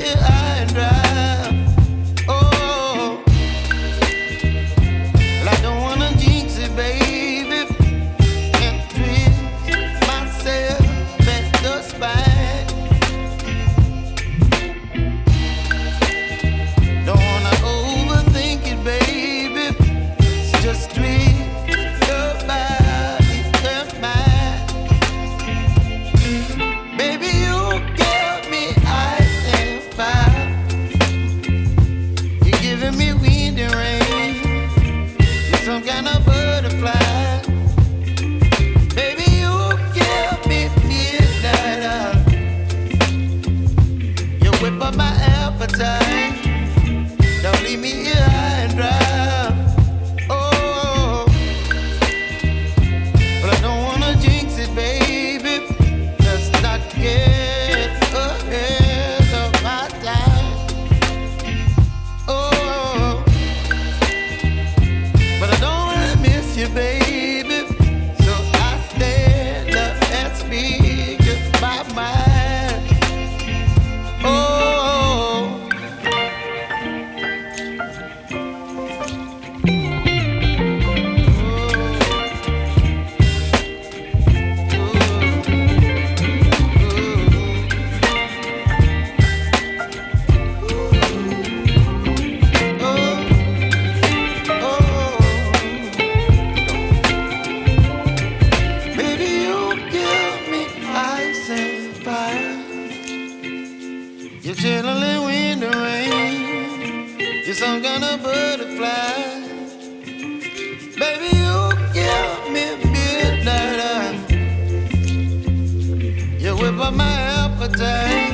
here high and dry. Oh, well, I don't wanna jinx it, baby, and twist myself at the spine. Don't wanna overthink it, baby. It's just twist your body and mine. Baby, you give me ice and fire. You're giving me wind and rain. You're some kind of butterfly. Baby, you give me midnight. You whip up my appetite. Don't leave me here high and dry. Oh, but I don't wanna jinx it, baby. Let's not get ahead of my time. Oh, but I don't wanna miss you, baby. So I stand up and speak my mind. Oh. You're chilling wind and rain. You're some kind of butterfly. Baby, you give me midnight. You whip up my appetite.